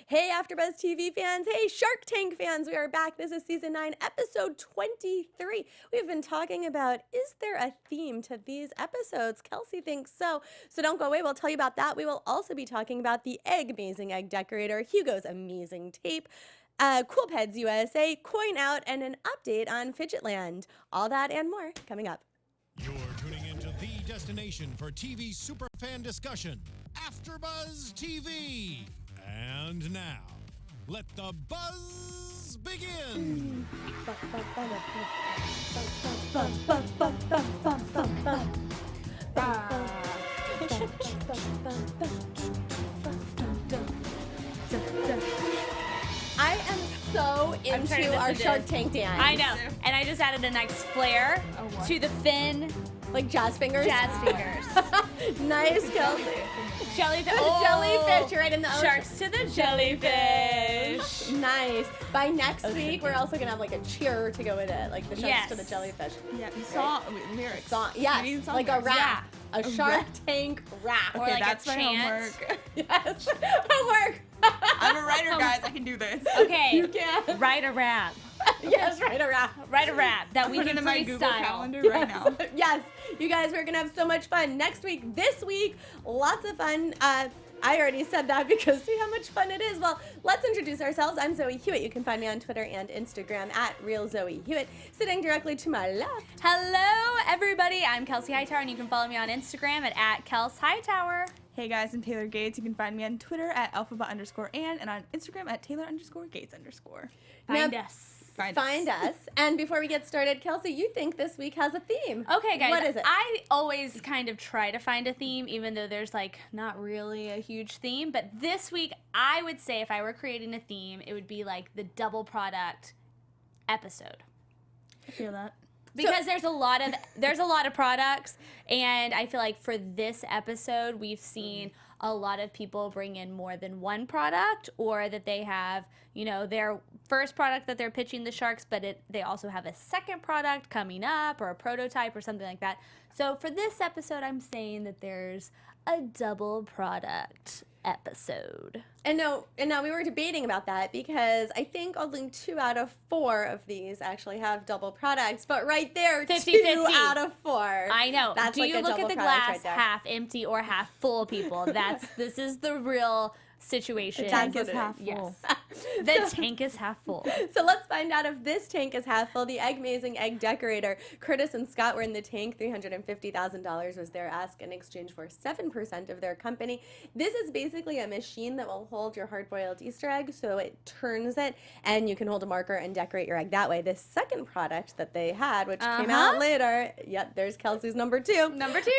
Hey, AFTERBUZZ TV fans. Hey, Shark Tank fans. We are back. This is Season 9, Episode 23. We've been talking about, is there a theme to these episodes? Kelsey thinks so. So don't go away. We'll tell you about that. We will also be talking about the Eggmazing egg decorator, Hugo's amazing tape, Cool Peds USA, Coinout, and an update on Fidgetland. All that and more coming up. You're tuning into the destination for TV superfan discussion, AFTERBUZZ TV. And now, let the buzz begin. I am so into our Shark Tank dance. I know. And I just added a nice flair to the fin. Like jazz fingers? Jazz fingers. Nice, Kelsey. Jellyfish. Jellyfish right in the ocean. Sharks to the jellyfish. Nice. By next week, we're also going to have like a cheer to go with it. Like the sharks to the jellyfish. Yeah, song, lyrics. Yes, like a rap. Yeah. A Shark Tank rap. Or Okay, like that's a my chant. homework. Yes. Homework. I'm a writer, guys. I can do this. Okay. You can. Write a rap. Yes, write a rap. Write a rap that we Put it can in my Google freestyle. Calendar right now. Yes, you guys, we're going to have so much fun next week, this week. Lots of fun. I already said that because see how much fun it is. Well, let's introduce ourselves. I'm Zoe Hewitt. You can find me on Twitter and Instagram at RealZoeHewitt. Sitting directly to my left. Hello, everybody. I'm Kelsea Hightower, and you can follow me on Instagram at Kelsea Hightower. Hey guys, I'm Taylor Gates. You can find me on Twitter at alphabet_and on Instagram at Taylor_Gates_. Find us. Find us. And before we get started, Kelsey, you think this week has a theme. Okay, guys. What is it? I always kind of try to find a theme, even though there's like not really a huge theme. But this week, I would say if I were creating a theme, it would be like the double product episode. I feel that. Because there's a lot of products, and I feel like for this episode, we've seen a lot of people bring in more than one product, or that they have, you know, their first product that they're pitching the sharks, but they also have a second product coming up, or a prototype, or something like that. So for this episode, I'm saying that there's a double product episode. And now we were debating about that because I think only 2 out of 4 of these actually have double products, but right there, 50-50. 2 out of 4. I know. That's Do like you a look at double the product glass right there. half empty or half full, people? This is the real situation. The tank That's is what it half is. full. The tank is half full. So let's find out if this tank is half full. The Eggmazing egg decorator. Curtis and Scott were in the tank. $350,000 was their ask in exchange for 7% of their company. This is basically a machine that will hold your hard-boiled Easter egg, so it turns it, and you can hold a marker and decorate your egg that way. This second product that they had, which came out later, yep, there's Kelsey's number 2. Number 2.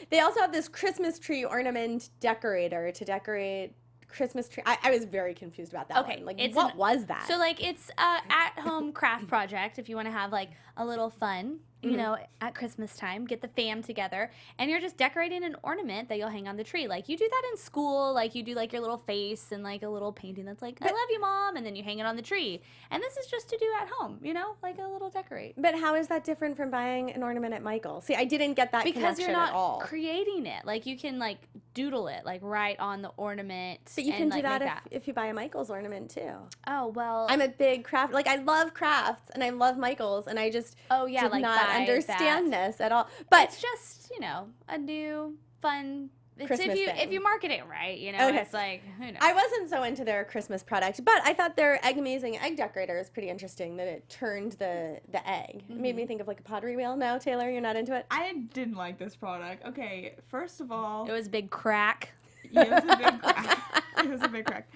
They also have this Christmas tree ornament decorator to decorate Christmas tree. I was very confused about that one. Like, what was that? So, like, it's a at-home craft project if you want to have, like, a little fun, you know, at Christmas time. Get the fam together, and you're just decorating an ornament that you'll hang on the tree. Like, you do that in school. Like, you do, like, your little face and, like, a little painting that's like, I love you, Mom, and then you hang it on the tree. And this is just to do at home, you know, like a little decorate. But how is that different from buying an ornament at Michael's? See, I didn't get that Because connection you're not at all. creating it. Like, you can, like, doodle it, like, right on the ornament. But you can and, do like, that make if you buy a Michael's ornament too. Oh, well. I'm a big craft, like I love crafts and I love Michael's, and I just did like not buy understand this at all. But it's just, you know, a new fun Christmas thing. if you market it right, you know, Okay. it's like, who knows. I wasn't so into their Christmas product, but I thought their Eggmazing egg decorator is pretty interesting, that it turned the egg. It made me think of like a pottery wheel. No, Taylor, you're not into it? I didn't like this product. Okay, first of all, It was a big crack. yeah, it was a big crack. It was a big crack.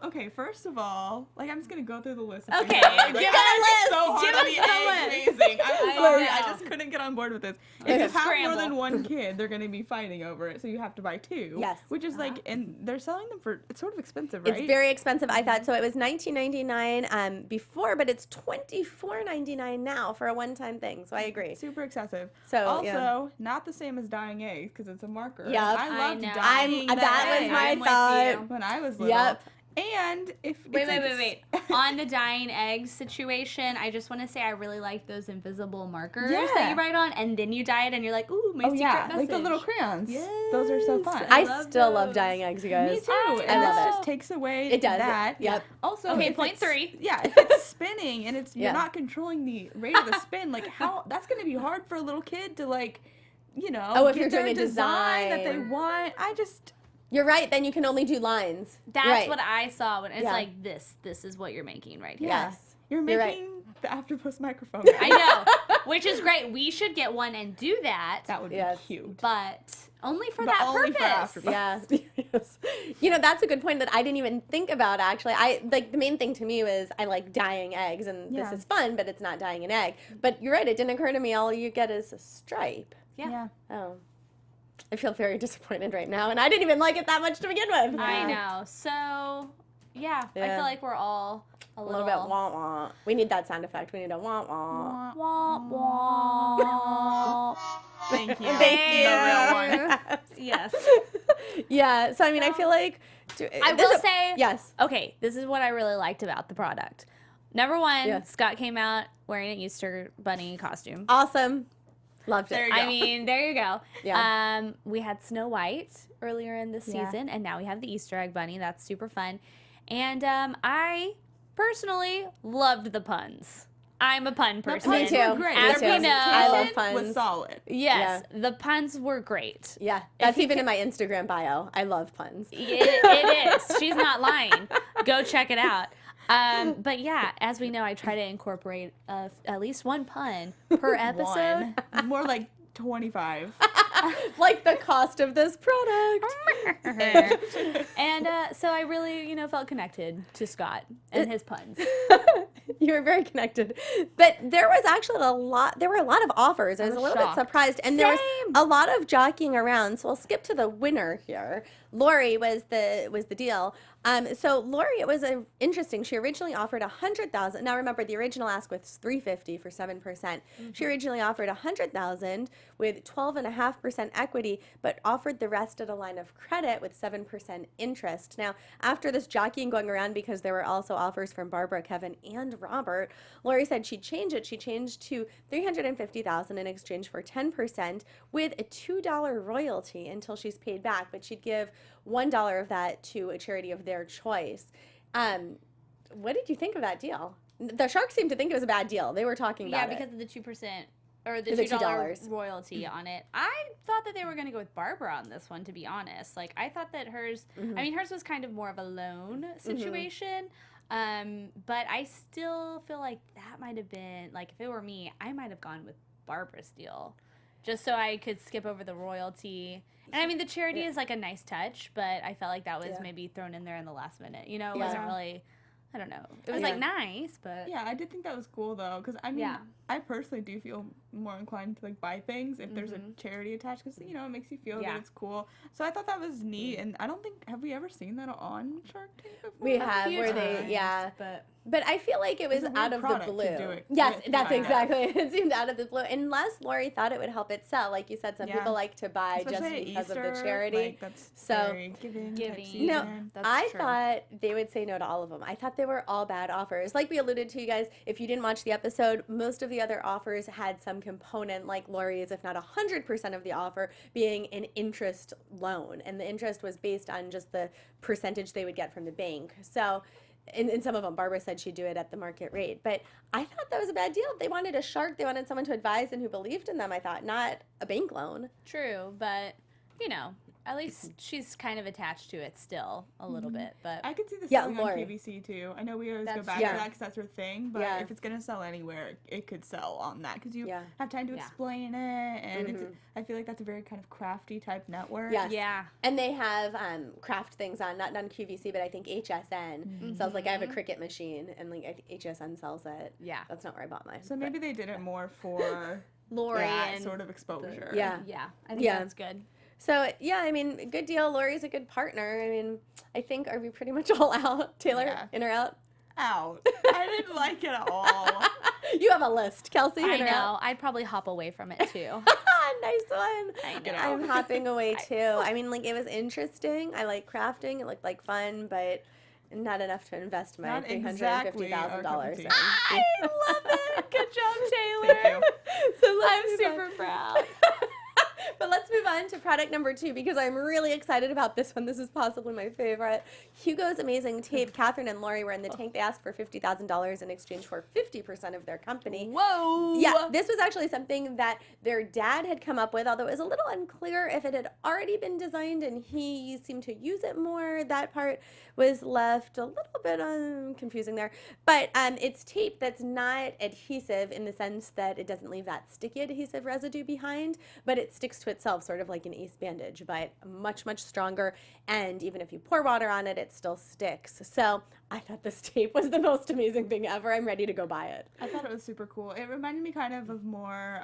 Okay, first of all, like I'm just gonna go through the list. Of Okay, things. give Like, us I a worked so list. hard Give on us the a Eggmazing. I'm sorry, I know. just couldn't get on board with this. Okay. If you have more Scramble. than one kid, they're gonna be fighting over it, so you have to buy 2. Yes. Which is like, and they're selling them for, it's sort of expensive, right? It's very expensive. I thought so. It was $19.99 before, but it's $24.99 now for a one-time thing. So I agree. Super excessive. So, also, yeah. not the same as dyeing eggs because it's a marker. Yep. I loved know. dyeing that was egg my I'm with thought. you. when I was little. Yep. And if Wait. On the dying egg situation, I just want to say I really like those invisible markers that you write on, and then you dye it, and you're like, ooh, my secret message. Like the little crayons. Yes. Those are so fun. I still love dyeing eggs, you guys. Me too. I And love this it. just takes away It does. that. Yep. Also, Okay, if point it's- 3. Yeah, if it's spinning and you're Yeah. not controlling the rate of the spin, like how that's gonna be hard for a little kid to like, if get you're their doing a design that they design. want. You're right. Then you can only do lines. That's right. what I saw when it's Yeah. like this is what you're making right here. Yes. You're You're making the AFTERBUZZ microphone. I know, which is great. We should get one and do that, That would be Yes. cute. but only for But that only for purpose. AFTERBUZZ. Yes. That's a good point that I didn't even think about, actually. The main thing to me was I like dyeing eggs, and Yeah. this is fun, but it's not dyeing an egg. But you're right. It didn't occur to me all you get is a stripe. Yeah. Oh. I feel very disappointed right now, and I didn't even like it that much to begin with. I know. So, yeah, I Yeah. feel like we're all a A little bit wah wah. We need that sound effect. We need a wah wah. Wah, wah. Thank you. Thank you. The real one. Yes. Yeah. So I feel like I will say, yes. okay, this is what I really liked about the product. Number one, Yeah. Scott came out wearing an Easter bunny costume. Awesome. Loved it. There you go. I mean, there you go. Yeah. We had Snow White earlier in the Yeah. season, and now we have the Easter egg bunny. That's super fun. And I personally loved the puns. I'm a pun person. Me too. Were great. As Their we know- I love presentation was puns. solid. Yes, the puns were great. Yeah. That's you even in my Instagram bio. I love puns. It is. She's not lying. Go check it out. But yeah, as we know, I try to incorporate at least one pun per episode. One. More like 25. Like the cost of this product. And so I really, felt connected to Scott and his puns. You were very connected. But there was actually there were a lot of offers. I was a was little shocked. bit surprised. And there was a lot of jockeying around. So we'll skip to the winner here. Lori was the deal. So Lori, it was interesting. She originally offered $100,000. Now remember, the original ask was $350 for 7%. She originally offered $100,000 with 12.5% equity, but offered the rest at a line of credit with 7% interest. Now, after this jockeying going around, because there were also offers from Barbara, Kevin, and Robert, Lori said she'd change it. She changed to $350,000 in exchange for 10% with a $2 royalty until she's paid back, but she'd give $1 of that to a charity of their choice. What did you think of that deal? The Sharks seemed to think it was a bad deal. They were talking about because of the 2% or the The $2 $2. royalty on it. I thought that they were going to go with Barbara on this one, to be honest. Like, I thought that hers, hers was kind of more of a loan situation. But I still feel like that might have been, like, if it were me, I might have gone with Barbara's deal just so I could skip over the royalty. And I mean, the charity is like a nice touch, but I felt like that was maybe thrown in there in the last minute. It wasn't really, I don't know. It was like nice, but Yeah, I did think that was cool though, because I mean, I personally do feel more inclined to like buy things if there's a charity attached, because it makes you feel that it's cool. So I thought that was neat, and I don't think have we ever seen that on Shark Tank before? We have, few where they, times, yeah. but I feel like it was It's a weird out of the product to blue. do it Yes, with, that's kind of. exactly. It seemed out of the blue. Unless Lori thought it would help it sell. Like you said, some people like to buy Especially just at because of Easter, the charity. like, that's So- very giving. Giving. No, That's I true. thought they would say no to all of them. I thought they were all bad offers. Like we alluded to, you guys, if you didn't watch the episode, most of the other offers had some component like Lori's, if not 100% of the offer, being an interest loan. And the interest was based on just the percentage they would get from the bank. So in some of them, Barbara said she'd do it at the market rate. But I thought that was a bad deal. They wanted a shark. They wanted someone to advise and who believed in them, I thought, not a bank loan. true. But, at least she's kind of attached to it still a little bit. But I could see this Yeah, selling Lori. on QVC too. I know we always go That's back true. to that because that's her thing, but Yeah. if it's gonna sell anywhere, it could sell on that because you Yeah. have time to Yeah. explain it, and I feel like that's a very kind of crafty type network. Yes. yeah. And they have craft things on, not on QVC, but I think HSN sells, like, I have a Cricut machine, and, like, I think HSN sells it. Yeah. That's not where I bought mine. So maybe they did it more for Lori that and sort of exposure. Yeah. Yeah, I think Yeah. that's good. So, yeah, I mean, good deal. Lori's a good partner. I mean, I think, are we pretty much all out? Taylor, Yeah. in or out? Out. I didn't like it at all. You have a list. Kelsey, I in or out? know. I'd probably hop away from it too. Nice one. I know. I'm hopping away, too. I mean, like, it was interesting. I like crafting. It looked like fun, but Not enough to invest my Not exactly our cup of $350,000. tea. I love it. Good job, Taylor. Thank you. So I'm move super on. proud. But let's move on to product number 2 because I'm really excited about this one. This is possibly my favorite. Hugo's Amazing Tape. Catherine and Lori were in the tank. They asked for $50,000 in exchange for 50% of their company. Whoa. Yeah, this was actually something that their dad had come up with, although it was a little unclear if it had already been designed and he seemed to use it more. That part was left a little bit confusing there. But it's tape that's not adhesive in the sense that it doesn't leave that sticky adhesive residue behind, but it sticks to itself, sort of like an ace bandage, but much, much stronger. And even if you pour water on it, it still sticks. So I thought this tape was the most amazing thing ever. I'm ready to go buy it. I thought it was super cool. It reminded me kind of more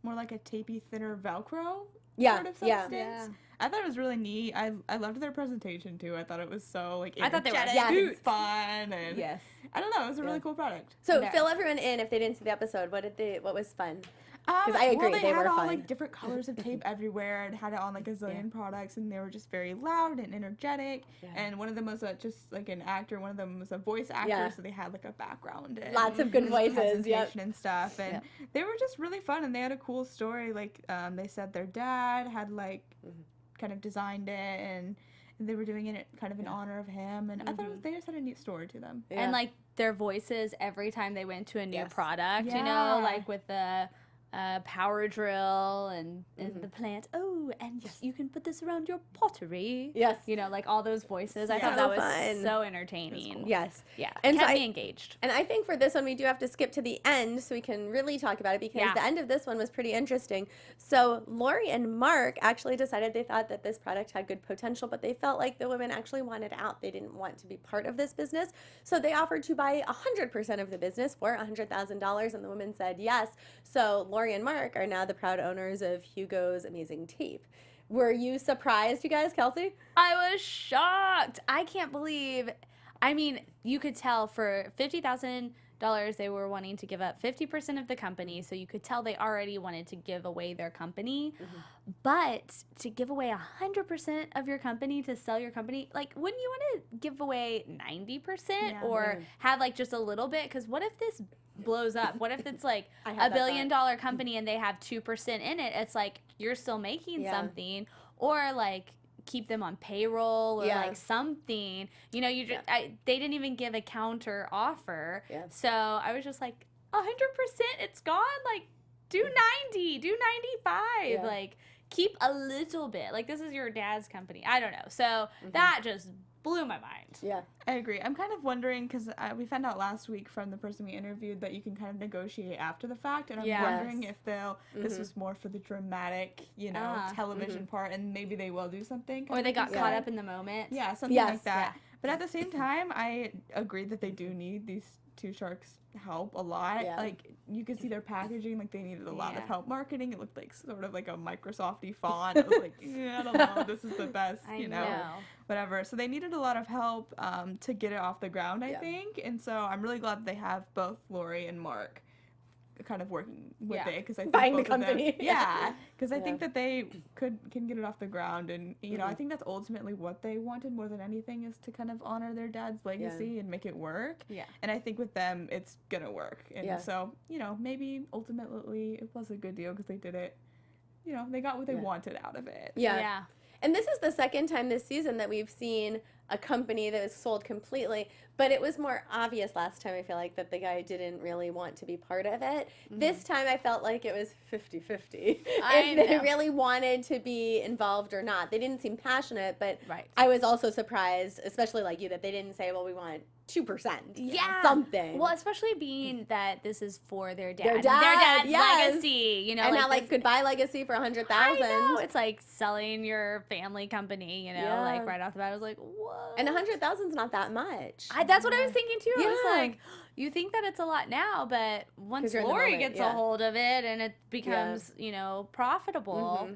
like a tapey, thinner Velcro sort of substance. Yeah. I thought it was really neat. I loved their presentation too. I thought it was so like I thought they were Yes. fun and Yes. I don't know. It was a really cool product. So There. fill everyone in if they didn't see the episode. What was fun? 'Cause I agree, Well, they had were all fun. like different colors of tape everywhere and had it on like a zillion products, and they were just very loud and energetic. Yeah. And one of them was just like an actor. One of them was a voice actor, Yeah. so they had like a background. And Lots of good just voices, presentation and stuff. And Yep. they were just really fun, and they had a cool story. Like they said their dad had like kind of designed it, and they were doing it kind of in honor of him. And I thought they just had a neat story to them. And like their voices every time they went to a new Yes. product, you know, like with the power drill and the plant. Oh, and you can put this around your pottery. Yes. You know, like all those voices. I So thought that was fun. so entertaining. Yes. Yeah. And Kept so me engaged. And I think for this one, we do have to skip to the end so we can really talk about it because the end of this one was pretty interesting. So Lori and Mark actually decided they thought that this product had good potential, but they felt like the women actually wanted out. They didn't want to be part of this business. So they offered to buy 100% of the business for $100,000, and the women said yes. So Lori and Mark are now the proud owners of Hugo's Amazing Tape. Were you surprised, you guys, Kelsey? I was shocked. I can't believe. I mean, you could tell for $50,000 they were wanting to give up 50% of the company, so you could tell they already wanted to give away their company. But to give away 100% of your company, to sell your company, like, wouldn't you want to give away 90% or have like just a little bit? Because what if this blows up? What if it's like $1 billion company and they have 2% in it? It's like you're still making something, or like keep them on payroll or like something. You know, you just they didn't even give a counter offer. So I was just like 100%, it's gone. Like do 90, do 95. Like keep a little bit. Like this is your dad's company. I don't know. So that just blew my mind. Yeah. I agree. I'm kind of wondering because we found out last week from the person we interviewed that you can kind of negotiate after the fact, and I'm wondering if this was more for the dramatic, you know, television part, and maybe they will do something. Or they got caught up in the moment. Yeah, something like that. But at the same time, I agree that they do need these two sharks help a lot. Like you could see their packaging, like they needed a lot of help marketing. It looked like sort of like a Microsoft-y font. I was like, I don't know, this is the best, you know, whatever. So they needed a lot of help to get it off the ground, I think. And so I'm really glad that they have both Lori and Mark kind of working with it, because I think buying the both of them- company. because I think that they can get it off the ground, and you know I think that's ultimately what they wanted more than anything, is to kind of honor their dad's legacy and make it work. And I think with them it's gonna work, and so you know maybe ultimately it was a good deal because they did it. You know, they got what they wanted out of it. And this is the second time this season that we've seen a company that was sold completely, but it was more obvious last time, I feel like, that the guy didn't really want to be part of it. This time I felt like it was 50-50. If they really wanted to be involved or not. They didn't seem passionate, but I was also surprised, especially like you, that they didn't say, well, we want 2%. Something. Well, especially being that this is for their dad. Their dad's legacy, you know. And like not like goodbye legacy for $100,000. I know. It's like selling your family company, you know, like right off the bat. I was like, whoa. And $100,000 is not that much. That's what I was thinking too. I was like, you think that it's a lot now, but once Lori gets a hold of it and it becomes, you know, profitable.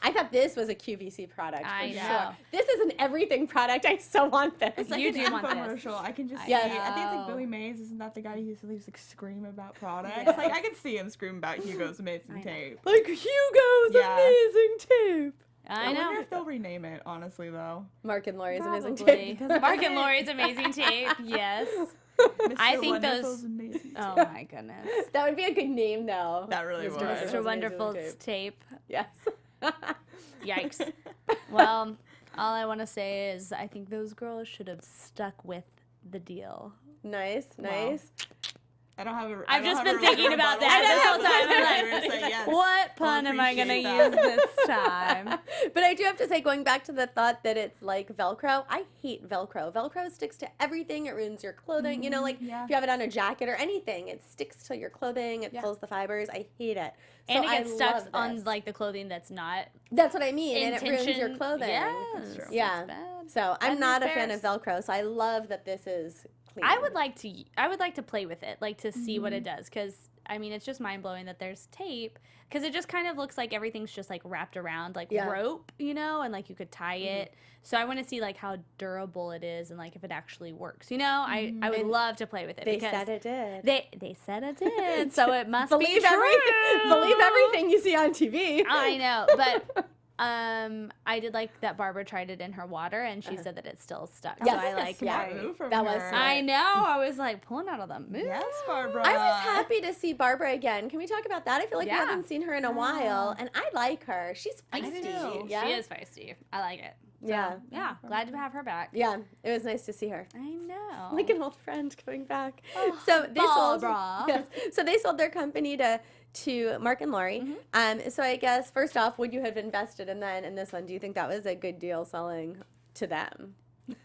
I thought this was a QVC product for I sure. know. This is an everything product. I so want this. It's like You an do want this. infomercial. I can just see. Yes. I think it's like Billy Mays. Isn't that the guy who used to just like scream about products? Like I can see him scream about Hugo's Amazing Tape. Like Hugo's Amazing Tape. I wonder know. if they'll rename it, honestly, though. Mark and Lori's amazing Probably. tape. Mark and Lori's amazing tape. Yes. Mr. I think Wonderful's those. amazing. Oh my goodness. That would be a good name, though. That really would. Mr. Amazing Wonderful's tape. tape. Yes. Yikes. Well, all I want to say is I think those girls should have stuck with the deal. Nice. I don't have a. I've just been thinking about that this whole time. I'm like, what pun am I going to use this time? But I do have to say, going back to the thought that it's like Velcro, I hate Velcro. Velcro sticks to everything. It ruins your clothing. You know, like if you have it on a jacket or anything, it sticks to your clothing. It pulls the fibers. I hate it. So And it gets stuck love on this. like the clothing that's not That's what I mean, and it ruins your intention. clothing. Yes, Yeah. that's bad. So I'm Bad not a news fan of bears. Velcro. So I love that this is clean. I would like to play with it, like to see what it does, because I mean it's just mind blowing that there's tape, because it just kind of looks like everything's just like wrapped around like rope, you know, and like you could tie it. So I want to see like how durable it is and like if it actually works. You know, I would love to play with it. They because said it did. They said it did, so it must Believe be true. everything. Believe everything you see on TV. I know, but. I did like that Barbara tried it in her water, and she said that it still stuck. Yes. So I like Smart that. move from That was her. smart. I know. I was like pulling out all the moves. Yes, Barbara. I was happy to see Barbara again. Can we talk about that? I feel like we Yeah. haven't seen her in a while, and I like her. She's I feisty. do. Yeah. She is feisty. I like it. So, Yeah. Yeah. Glad to have her back. Yeah, it was nice to see her. I know. Like an old friend coming back. Oh, So they sold. Barbara. Yes. So they sold their company to Mark and Lori. So I guess first off, would you have invested in this one? Do you think that was a good deal selling to them?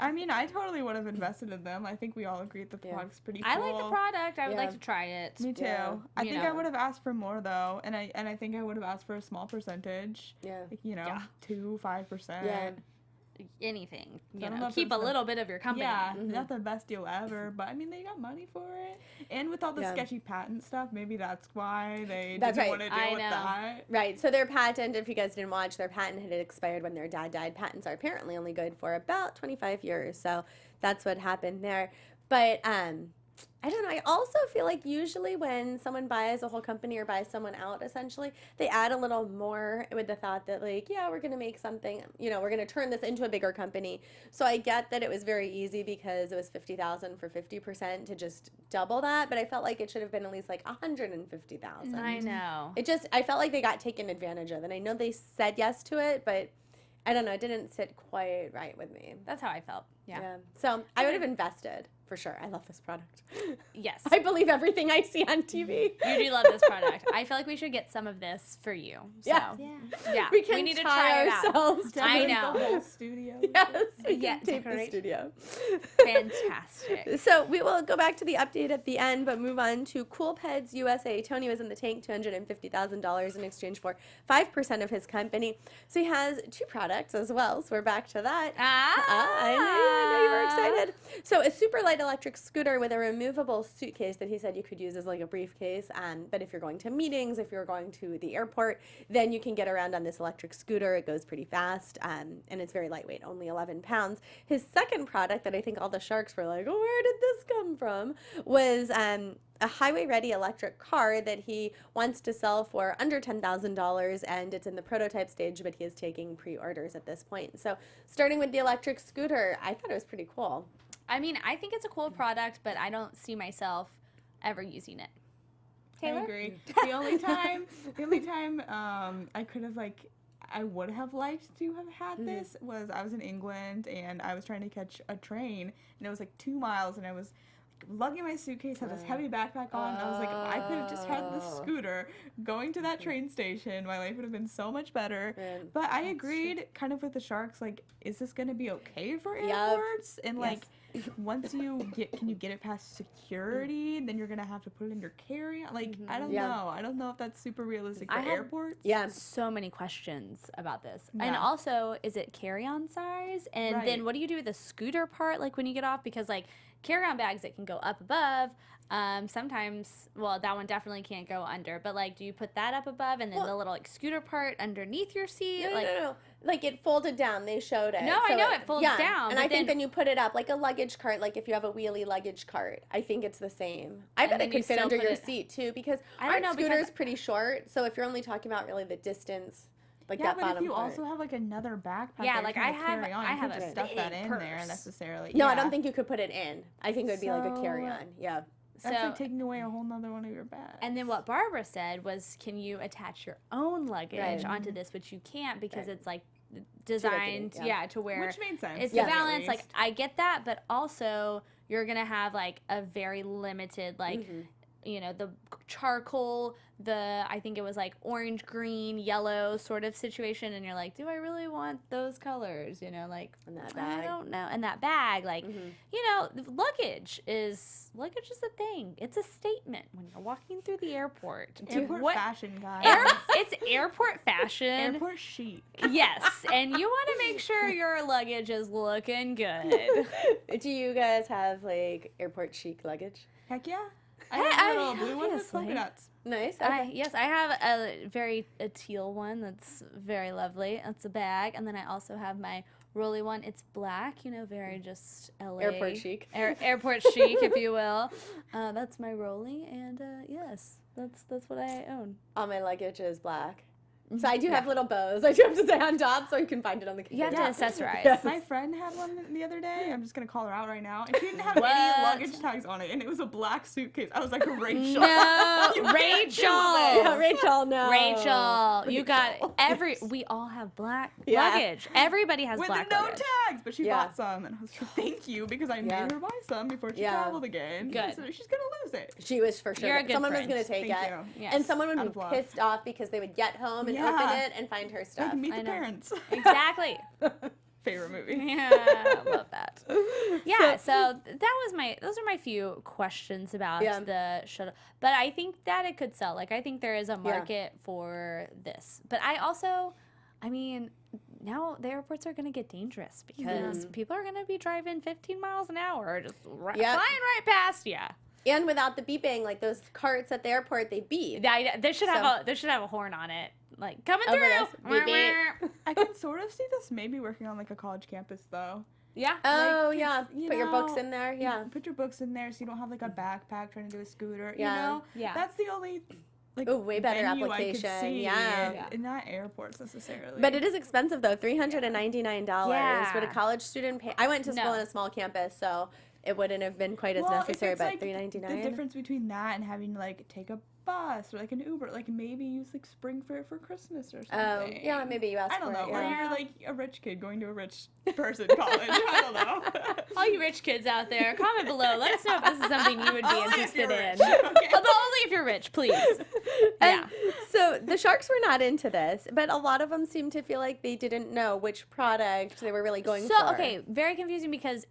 I mean, I totally would have invested in them. I think we all agreed the product's pretty cool. I like the product. I would Yeah. like to try it. Me too. Yeah. I You think I know. would have asked for more though, and I think I would have asked for a small percentage. Yeah. Like, you know, Yeah. 2-5%. Yeah. Anything. I You don't know, know if keep a it's the- little bit of your company. Yeah, not the best deal ever, but I mean they got money for it, and with all the Yeah. sketchy patent stuff, maybe that's why they That's didn't right. want to deal I with know. that. Right. So their patent, if you guys didn't watch, their patent had expired when their dad died. Patents are apparently only good for about 25 years. So that's what happened there. But I don't know. I also feel like usually when someone buys a whole company or buys someone out, essentially, they add a little more with the thought that, like, yeah, we're going to make something, you know, we're going to turn this into a bigger company. So I get that it was very easy because it was $50,000 for 50% to just double that. But I felt like it should have been at least like $150,000. I know. I felt like they got taken advantage of. And I know they said yes to it, but I don't know. It didn't sit quite right with me. That's how I felt. Yeah. So I would have invested for sure. I love this product. Yes. I believe everything I see on TV. You do love this product. I feel like we should get some of this for you. So, Yes. yeah. We can need to tie try it out. ourselves. I Decorate know. the whole studio. Yes, we Yeah, can tape the decorate. studio. Fantastic. So we will go back to the update at the end, but move on to Cool Peds USA. Tony was in the tank, $250,000 in exchange for 5% of his company. So he has 2 products as well. So we're back to that. I know you were excited. So a super light electric scooter with a removable suitcase that he said you could use as like a briefcase. But if you're going to meetings, if you're going to the airport, then you can get around on this electric scooter. It goes pretty fast, and it's very lightweight, only 11 pounds. His second product that I think all the sharks were like, oh, where did this come from, was a highway-ready electric car that he wants to sell for under $10,000, and it's in the prototype stage, but he is taking pre-orders at this point. So starting with the electric scooter, I thought it was pretty cool. I mean, I think it's a cool product, but I don't see myself ever using it. Taylor? I agree. The only time I could have I would have liked to have had this was I was in England and I was trying to catch a train and it was like 2 miles and I was lugging my suitcase, had this heavy backpack on, and I was like, if I could have just had this scooter going to that train station, my life would have been so much better. Man, but I agreed kind of with the sharks, like, is this going to be okay for Yep. airports? And like, once can you get it past security? Then you're going to have to put it in your carry-on. Like, I don't Yeah. know. I don't know if that's super realistic for I have- airports. Yeah. So many questions about this. And Yeah. also, is it carry-on size? And Right. then what do you do with the scooter part, like when you get off? Because like carry-on bags, it can go up above. Sometimes, well, that one definitely can't go under. But like, do you put that up above and then the little like scooter part underneath your seat? No. Like it folded down. They showed it. No, I know it folds down, And but I think then- then you put it up like a luggage cart. Like if you have a wheelie luggage cart, I think it's the same. I bet then it you could fit still under put your it- seat too, because I don't aren't know, because- scooters pretty short? So if you're only talking about really the distance, like Yeah, that but bottom if you part. also have like another backpack, Yeah, that like, you I can have- carry on, I you have can't a just stuff that big in there purse. necessarily. No, I Yeah. don't think you could put it in. I think it would be like a So- carry-on. Yeah. That's So- like taking away a whole nother one of your bags. And then what Barbara said was, can you attach your own luggage Right. onto this, which you can't because Right. it's like designed, yeah. to where Which made sense. it's Yes. the at balance. Like least. I get that, but also you're gonna have like a very limited like. You know, the charcoal, I think it was like orange, green, yellow sort of situation. And you're like, do I really want those colors? You know, like, And that I bag. don't know. And that bag, like, you know, luggage is a thing. It's a statement when you're walking through the airport. Airport fashion, guys. It's airport fashion. Airport chic. Yes, and you want to make sure your luggage is looking good. Do you guys have like airport chic luggage? Heck yeah. I I- have a little blue one with obviously. polka dots. Nice. Okay. Yes, I have a teal one that's very lovely. That's a bag, and then I also have my rolly one. It's black, you know, very just LA Airport chic. airport chic, if you will. That's my rolly, and yes, that's what I own. All my luggage is black. So I do have little bows. I do have to say on top so you can find it on the You have camera. to accessorize. Yes. My friend had one the other day. I'm just gonna call her out right now. And she didn't have What? any luggage tags on it, and it was a black suitcase. I was like, Rachel. No, You can't do Rachel. this. Yeah, Rachel, no. Rachel, you got Rachel. we all have black Yeah. luggage. Everybody has With black no luggage. tags, but she Yeah. bought some, and I was like, thank you, because I Yeah. made her buy some before she Yeah. traveled again. Good. So she's gonna lose it. She was for sure. You're a good Someone friend. was going to take Thank it. you. Yes. And someone would Out be of love. pissed off because they would get home and Yeah. open it and find her stuff. Like, meet I the know. parents. Exactly. Favorite movie. Yeah, I love that. Yeah, so those are my few questions about Yeah. the shuttle. But I think that it could sell. Like I think there is a market for this. But I mean, now the airports are going to get dangerous because people are going to be driving 15 miles an hour just flying right past you. And without the beeping, like those carts at the airport, they beep. They should have a horn on it. Like coming Over through. this. Beep, beep. I can sort of see this maybe working on like a college campus though. Yeah. Oh, Like, yeah. you Put your books know, in there. Yeah. Put your books in there so you don't have like a backpack trying to do a scooter. Yeah. You know? Yeah. That's the only like Ooh, way better venue I could application. see Yeah. in not airports necessarily. But it is expensive though, $399. Yeah. Would a college student pay? I went to school No. in a small campus, so it wouldn't have been quite as Well, if necessary. it's, But like, $399. The difference between that and having to like take a bus or like an Uber, like maybe use like Spring Fair for Christmas or Oh, something. yeah, maybe you asked I don't for know. it. Or Yeah. you're like a rich kid going to a rich person college. I don't know. All you rich kids out there, comment below. Let us know if this is something you would be Only if interested you're in. rich, okay? Although only if you're rich, please. And Yeah. so the Sharks were not into this, but a lot of them seemed to feel like they didn't know which product they were really going So, for. okay, very confusing because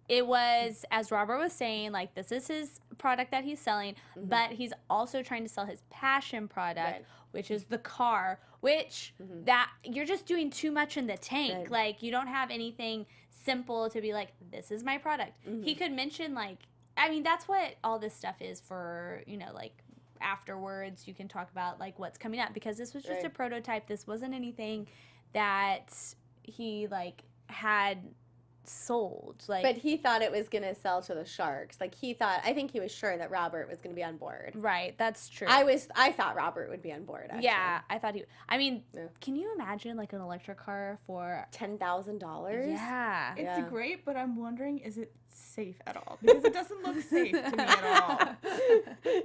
it was, as Robert was saying, like this is his product that he's selling, but he's also trying to sell his passion product, Right. which is the car, which that you're just doing too much in the tank. Right. Like you don't have anything simple to be like, this is my product. He could mention like, I mean, that's what all this stuff is for, you know, like afterwards you can talk about like what's coming up because this was just Right. a prototype. This wasn't anything that he like had sold. Like, But he thought it was going to sell to the Sharks. Like I think he was sure that Robert was going to be on board. right, that's true. I thought Robert would be on board, actually. Yeah, I thought I mean, Yeah. can you imagine like an electric car for $10,000? Yeah. It's Yeah. great, but I'm wondering, is it safe at all? Because it doesn't look safe to me at all.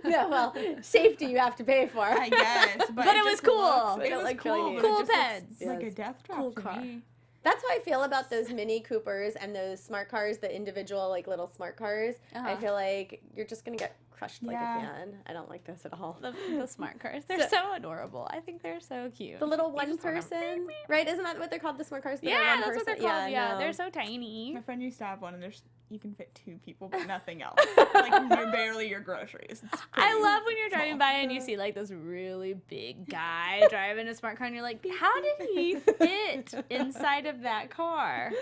Yeah, well, safety you have to pay for. I guess, but But it was just cool. looks- It It was looked cool. really but neat. Cool it just peds. looks like a Yes. death drop Cool to car. me. That's how I feel about those Mini Coopers and those smart cars, the individual like little smart cars. I Uh-huh. feel like you're just gonna get crushed like Yeah. a can. I don't like those at all. The smart cars. They're so adorable. I think they're so cute. The little You one just wanna- person, right? Isn't that what they're called? The smart cars. that are Yeah, one that's what they're person? called. Yeah, no. they're so tiny. My friend used to have one, and you can fit 2 people, but nothing else. Like you're barely your groceries. It's I pretty love when you're driving small. by and you see like this really big guy driving a smart car and you're like, how did he fit inside of that car?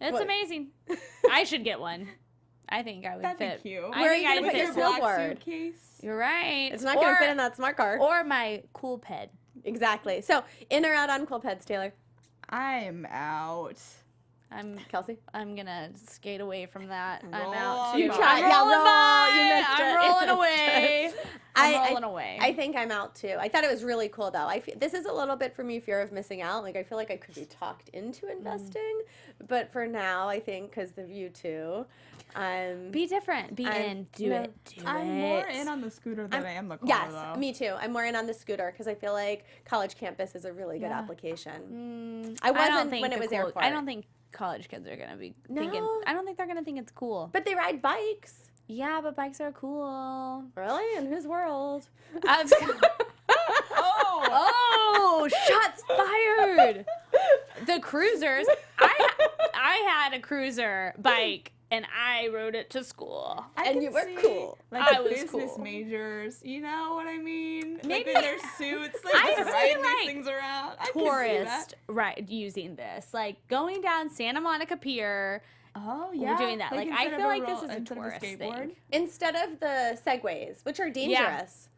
It's What? amazing. I should get one. I think I would That'd fit. be cute. I Where are think you gonna I'd put fit your your so- black billboard? suitcase. You're right. It's not gonna fit in that smart car. Or my cool ped. Exactly. So in or out on cool peds, Taylor? I'm out. Kelsey? I'm gonna skate away from that. I'm Roll out on too. by. You tried. I'm Yeah, rolling roll. by. You missed I'm it. rolling away. I'm rolling away. I think I'm out too. I thought it was really cool though. This is a little bit for me fear of missing out. Like I feel like I could be talked into investing, but for now I think because the view too. Be different. Be in. Do it. I'm more in on the scooter than I am the car, though. Me too. I'm more in on the scooter because I feel like college campus is a really good application. I wasn't when it was airport. I don't think college kids are gonna be thinking. I don't think they're gonna think it's cool. But they ride bikes. Yeah, but bikes are cool. Really? In whose world? Oh, shots fired. The cruisers. I had a cruiser bike. And I rode it to school. And you were cool. Like I was business cool. majors, you know what I mean? Maybe like in their suits, like I just see, riding like, these things around. I can see Tourist, that. right? Using this, like going down Santa Monica Pier. Oh We're doing that. Like I instead feel of like this is a instead of tourist skateboard. thing. Instead of the segways, which are dangerous.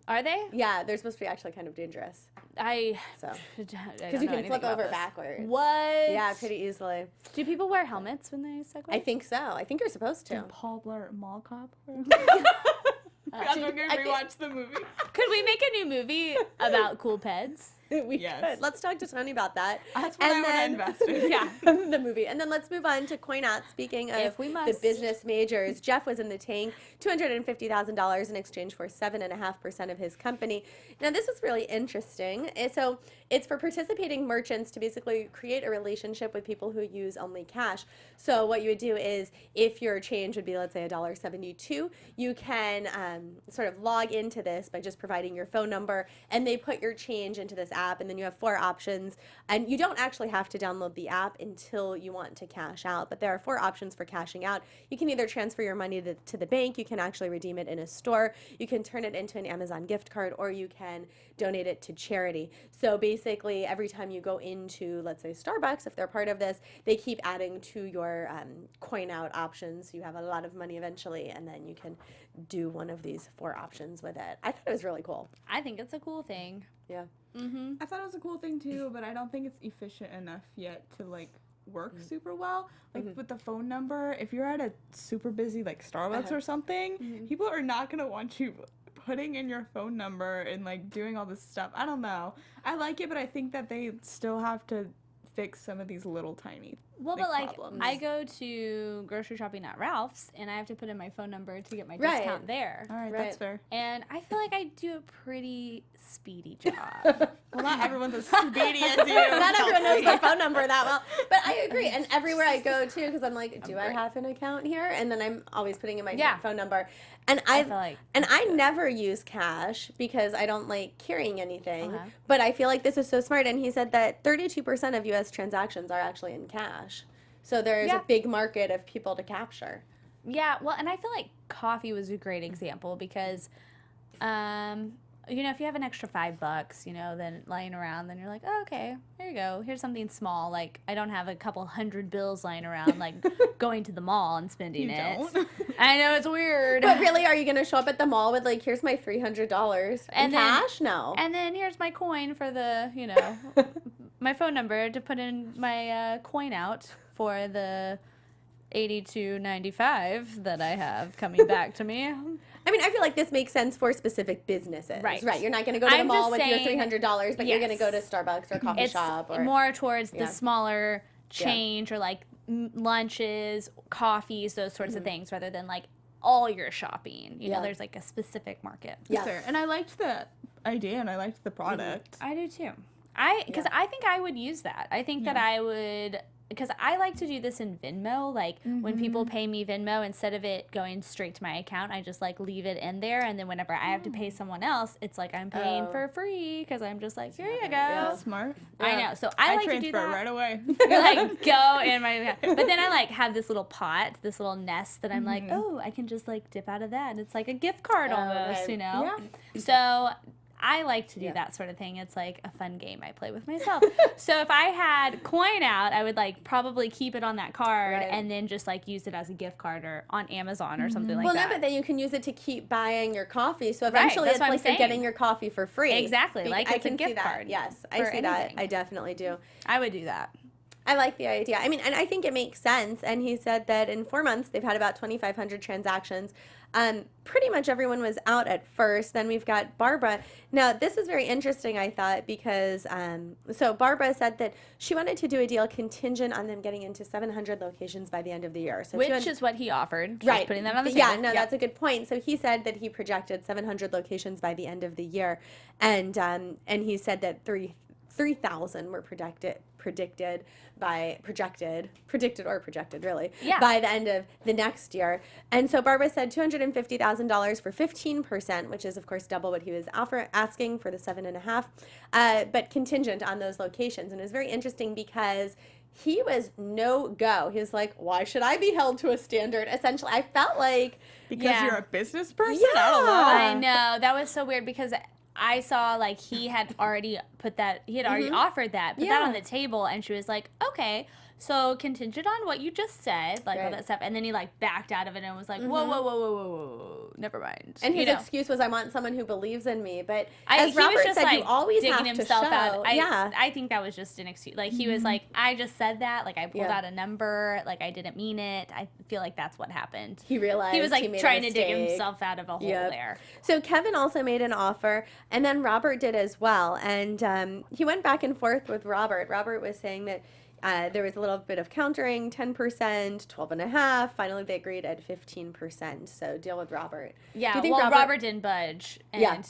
Are they? Yeah, they're supposed to be actually kind of dangerous. Because Because you can flip over backwards. What? Yeah, pretty easily. Do people wear helmets when they segue? I think so. I think you're supposed to. Did Paul Blart Mall Cop? I I'm gonna rewatch the movie. Could we make a new movie about cool peds? We Yes. could. Let's talk to Tony about that. That's what I want to invest in. Yeah. The movie. And then let's move on to Coinout. Speaking of If we the must. business majors, Jeff was in the tank, $250,000 in exchange for 7.5% of his company. Now, this is really interesting. So it's for participating merchants to basically create a relationship with people who use only cash. So what you would do is if your change would be, let's say, $1.72, you can sort of log into this by just providing your phone number, and they put your change into this app, and then you have 4 options, and you don't actually have to download the app until you want to cash out, but there are 4 options for cashing out. You can either transfer your money to the bank, you can actually redeem it in a store, you can turn it into an Amazon gift card, or you can donate it to charity. So basically every time you go into, let's say, Starbucks, if they're part of this, they keep adding to your coin out options. You have a lot of money eventually, and then you can do one of these 4 options with it. I thought it was really cool. I think it's a cool thing. Yeah. Mm-hmm. I thought it was a cool thing too, but I don't think it's efficient enough yet to like work super well. Like with the phone number, if you're at a super busy like Starbucks or something, people are not gonna want you putting in your phone number and like doing all this stuff. I don't know. I like it, but I think that they still have to fix some of these little tiny problems. I go to grocery shopping at Ralph's and I have to put in my phone number to get my Right. discount there. All right, Right. that's fair. And I feel like I do a pretty speedy job. Well, not everyone's as speedy as you. Not everyone knows my phone number that well, but I agree. And everywhere I go to, because I'm like, do I have an account here? And then I'm always putting in my phone number. And I feel like I never use cash because I don't like carrying anything. Uh-huh. But I feel like this is so smart. And he said that 32% of U.S. transactions are actually in cash. So there's a big market of people to capture. Yeah, well, and I feel like coffee was a great example because, you know, if you have an extra $5, you know, then lying around, then you're like, oh, okay, here you go. Here's something small. Like, I don't have a couple hundred bills lying around, like going to the mall and spending it. Don't. I know, it's weird. But really, are you going to show up at the mall with like, here's my $300 in And then- cash? No. And then here's my coin for the, you know, my phone number to put in my coin out for the $82.95 that I have coming back to me. I mean, I feel like this makes sense for specific businesses. Right. Right. You're not going to go to the I'm mall just with your saying- $300, but you're going to Yes. go to Starbucks or a coffee It's shop. Or more towards Yeah. the smaller change or like lunches, coffees, those sorts of things, rather than like all your shopping. You know, there's like a specific market. Yeah. Fair. And I liked the idea and I liked the product. I do too. Because I think I would use that. I think that I would, because I like to do this in Venmo. Like when people pay me Venmo, instead of it going straight to my account, I just like leave it in there. And then whenever I have to pay someone else, it's like I'm paying for free because I'm just like, here you go. That's smart. I know. So I like to do transfer that. right away. Like go in my account. But then I like have this little pot, this little nest that I'm like, oh, I can just like dip out of that. And it's like a gift card almost, right. you know? Yeah. So I like to do that sort of thing. It's like a fun game I play with myself. So if I had coin out, I would like probably keep it on that card Right. and then just like use it as a gift card or on Amazon or something like Well, that. no, but then you can use it to keep buying your coffee. So eventually that's it's what I'm like you're saying. getting your coffee for free. Exactly, like I it's a can see gift that. card Yes, I for see that. anything. I definitely do. I would do that. I like the idea. I mean, and I think it makes sense. And he said that in 4 months, they've had about 2,500 transactions. Pretty much everyone was out at first. Then we've got Barbara. Now, this is very interesting, I thought, because so Barbara said that she wanted to do a deal contingent on them getting into 700 locations by the end of the year. So Which is what he offered. Right. Putting that on the table. Yeah, no, that's a good point. So he said that he projected 700 locations by the end of the year. And he said that 3,000 were predicted really by the end of the next year. And so Barbara said $250,000 for 15%, which is of course double what he was asking for the 7.5, but contingent on those locations. And it was very interesting because he was no go. He was like, why should I be held to a standard? Essentially, I felt like because you're a business person. Yeah. I don't know. I know. That was so weird because I saw like he had already offered that, put that on the table, and she was like, okay, so contingent on what you just said, like all that stuff, and then he like backed out of it and was like, whoa, never mind. And his excuse was, I want someone who believes in me. But as Robert he was just said, like you always digging have himself to show. out. I think that was just an excuse. Like he was like, I just said that, like I pulled out a number, like I didn't mean it. I feel like that's what happened. He realized he was like made trying to dig himself out of a hole there. So Kevin also made an offer, and then Robert did as well. And he went back and forth with Robert. Robert was saying that there was a little bit of countering, 10%, 12.5%. Finally, they agreed at 15%. So deal with Robert. Yeah, Do you think Robert didn't budge. And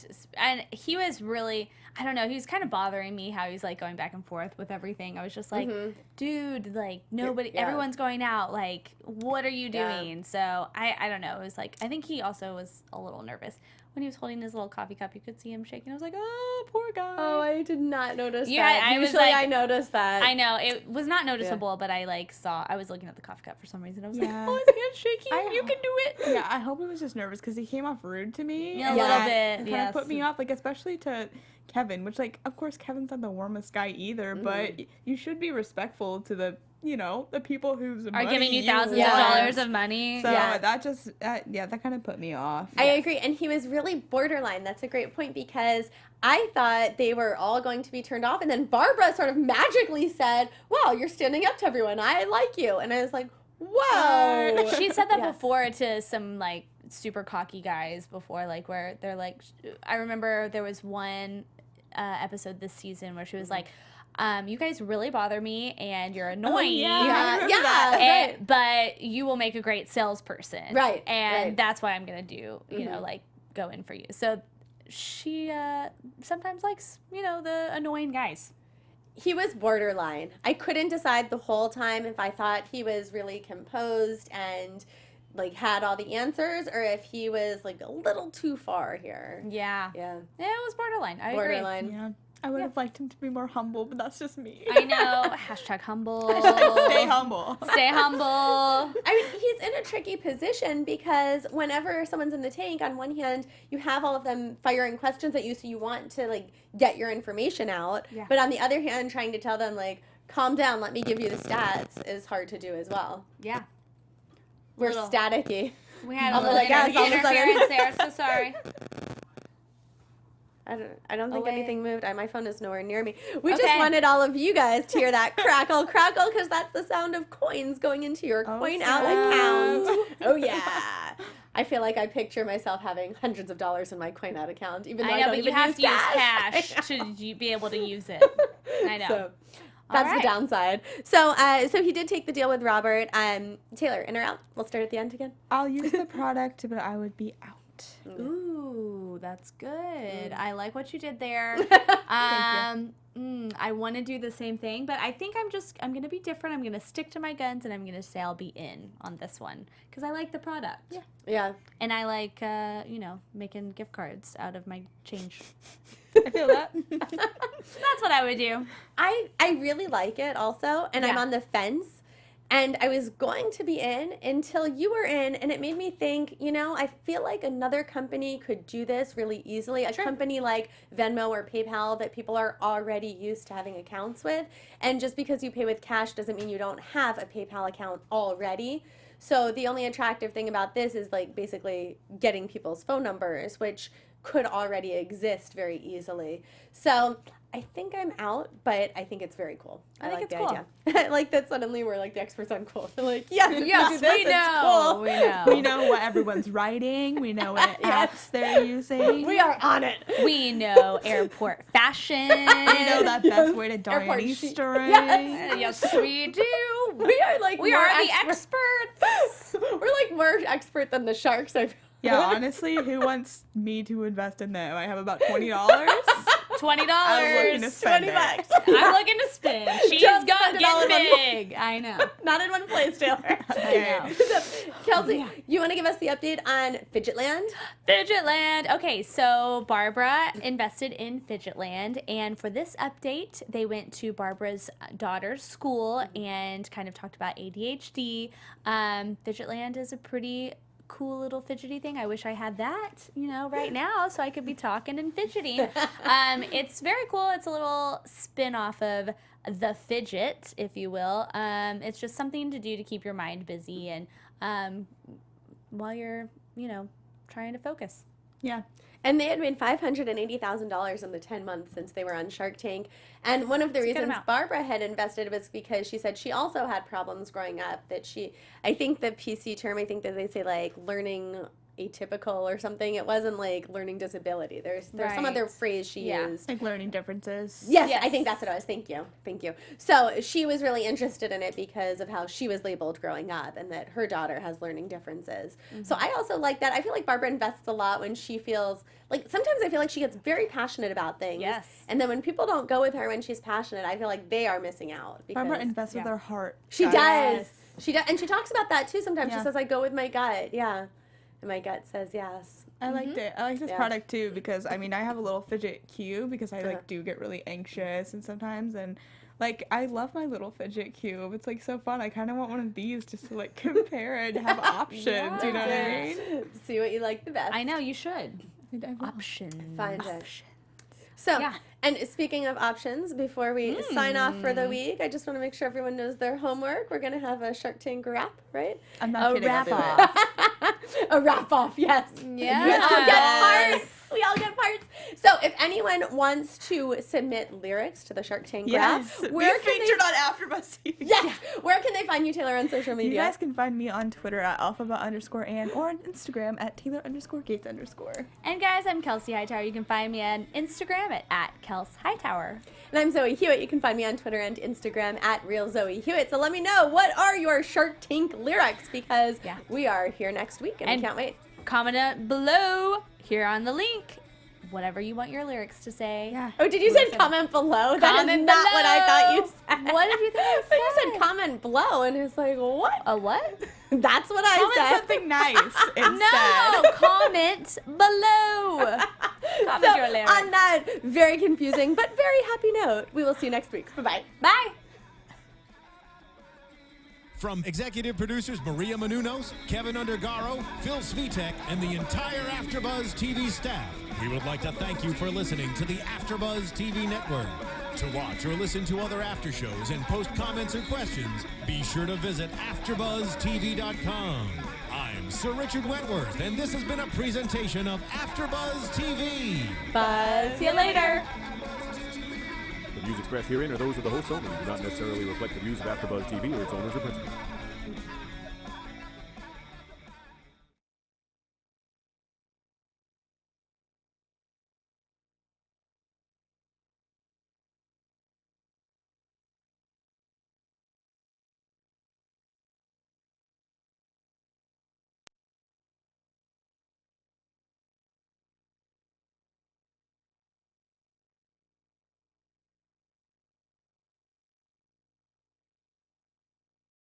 he was really, I don't know, he was kind of bothering me how he's like going back and forth with everything. I was just like, dude, like nobody, everyone's going out. Like, what are you doing? So I don't know. It was like, I think he also was a little nervous. When he was holding his little coffee cup, you could see him shaking. I was like, oh, poor guy. Oh, I did not notice that. I was Usually like, I noticed that. I know. It was not noticeable, but I like saw, I was looking at the coffee cup for some reason. I was like, oh, his hand's shaking. You can do it. Yeah, I hope he was just nervous because he came off rude to me. Yeah, a little bit. It kind of put me off, like, especially to Kevin, which, like, of course, Kevin's not the warmest guy either, but you should be respectful to the, the people whose are money giving you thousands want. of dollars of money. So that just, that kind of put me off. I agree. And he was really borderline. That's a great point because I thought they were all going to be turned off. And then Barbara sort of magically said, wow, you're standing up to everyone. I like you. And I was like, whoa. She said that before to some, like, super cocky guys before, like, where they're like, I remember there was one episode this season where she was like, you guys really bother me and you're annoying. But you will make a great salesperson. Right. And that's why I'm going to do, you know, like, go in for you. So she sometimes likes, the annoying guys. He was borderline. I couldn't decide the whole time if I thought he was really composed and like had all the answers or if he was like a little too far here. Yeah. Yeah. Yeah, it was borderline. I agree. Yeah. I would have liked him to be more humble, but that's just me. I know. Hashtag humble. Stay humble. Stay humble. I mean, he's in a tricky position because whenever someone's in the tank, on one hand, you have all of them firing questions at you, so you want to, like, get your information out. Yeah. But on the other hand, trying to tell them, like, calm down, let me give you the stats is hard to do as well. Yeah. We're staticky. We had a little interference there, so sorry. I don't think anything moved. My phone is nowhere near me. We just wanted all of you guys to hear that crackle, because that's the sound of coins going into your Coinout account. Oh, yeah. I feel like I picture myself having hundreds of dollars in my Coinout account, even though I don't but even you have to use cash to be able to use it. I know. So, that's the downside. So he did take the deal with Robert. Taylor, in or out? We'll start at the end again. I'll use the product, but I would be out. Ooh, that's good. I like what you did there. I want to do the same thing, but I think I'm going to be different. I'm going to stick to my guns, and I'm going to say I'll be in on this one because I like the product. Yeah. Yeah. And I like, making gift cards out of my change. I feel that. That's what I would do. I really like it also, and I'm on the fence. And I was going to be in until you were in, and it made me think, I feel like another company could do this really easily. A company like Venmo or PayPal that people are already used to having accounts with. And just because you pay with cash doesn't mean you don't have a PayPal account already. So the only attractive thing about this is like basically getting people's phone numbers, which could already exist very easily. So I think I'm out, but I think it's very cool. I think like it's the cool. idea. I like that suddenly we're like the experts on cool. They're like, yes, if Yes, you do this, we it's know. cool. We know. We know what everyone's writing. We know what apps they're using. We are on it. We know airport fashion. We know that best way to dye an Airport Easter chic. egg. Yes, we do. We are like We more are the experts. We're like more expert than the sharks. I feel. Yeah, honestly, who wants me to invest in them? I have about $20. $20. I was looking to spend it. $20. I'm looking to spin. She's Don't got spend it all get in one big. I know. Not in one place, Taylor. I know. So, Kelsey, you want to give us the update on Fidgetland? Fidgetland. Okay, so Barbara invested in Fidgetland, and for this update, they went to Barbara's daughter's school and kind of talked about ADHD. Fidgetland is a pretty cool little fidgety thing. I wish I had that, right now so I could be talking and fidgeting. It's very cool. It's a little spin-off of the fidget, if you will. It's just something to do to keep your mind busy and while you're, trying to focus. Yeah. And they had made $580,000 in the 10 months since they were on Shark Tank. And one of the reasons amount. Barbara had invested was because she said she also had problems growing up. I think the PC term, I think that they say like learning atypical or something. It wasn't like learning disability. There's some Right. other phrase she Yeah. used. Like learning differences. Yes, Yes. I think that's what it was. Thank you. So she was really interested in it because of how she was labeled growing up and that her daughter has learning differences. So I also like that. I feel like Barbara invests a lot when she feels like, sometimes I feel like she gets very passionate about things. Yes. And then when people don't go with her when she's passionate, I feel like they are missing out. Because Barbara invests with her heart. she guys. does. She does. And she talks about that too sometimes. She Yeah. says, I go with my gut. Yeah. And my gut says yes. I liked it. I like this Yeah. product too because I have a little fidget cube because I do get really anxious and sometimes like I love my little fidget cube. It's like so fun. I kind of want one of these just to like compare and have options. You know what I mean? See what you like the best. I know, you should. I will. Options. Find it. So, Yeah. and speaking of options, before we sign off for the week, I just want to make sure everyone knows their homework. We're going to have a Shark Tank wrap, right? I'm not kidding. wrap I'll do it. A wrap off, yes. Yeah. We all get parts. We all get parts. So if anyone wants to submit lyrics to the Shark Tank Yes. rap, We're featured on AfterBuzz TV. Yeah. Where can they find you, Taylor, on social media? You guys can find me on Twitter at alphabet_Ann or on Instagram at Taylor_Gates_. And guys, I'm Kelsea Hightower. You can find me on Instagram at Kelsea Hightower. And I'm Zoe Hewitt. You can find me on Twitter and Instagram at RealZoeHewitt. So let me know, what are your Shark Tank lyrics? Because we are here next week and we can't wait. Comment below here on the link whatever you want your lyrics to say. Yeah. Oh, did you say comment below? That is Comment not what I thought you below. said. What did you think I I thought you said? said comment below, and it's like, what? A what? That's what I Comment said. something nice instead. No, comment below. Comment So, your lyrics. on that very confusing but very happy note, we will see you next week. Bye-bye. Bye. From executive producers Maria Menounos, Kevin Undergaro, Phil Svitek, and the entire AfterBuzz TV staff, we would like to thank you for listening to the AfterBuzz TV network. To watch or listen to other after shows and post comments or questions, be sure to visit AfterBuzzTV.com. I'm Sir Richard Wentworth, and this has been a presentation of AfterBuzz TV. Bye. See you later. The views expressed herein are those of the hosts only and do not necessarily reflect the views of AfterBuzz TV or its owners or principals.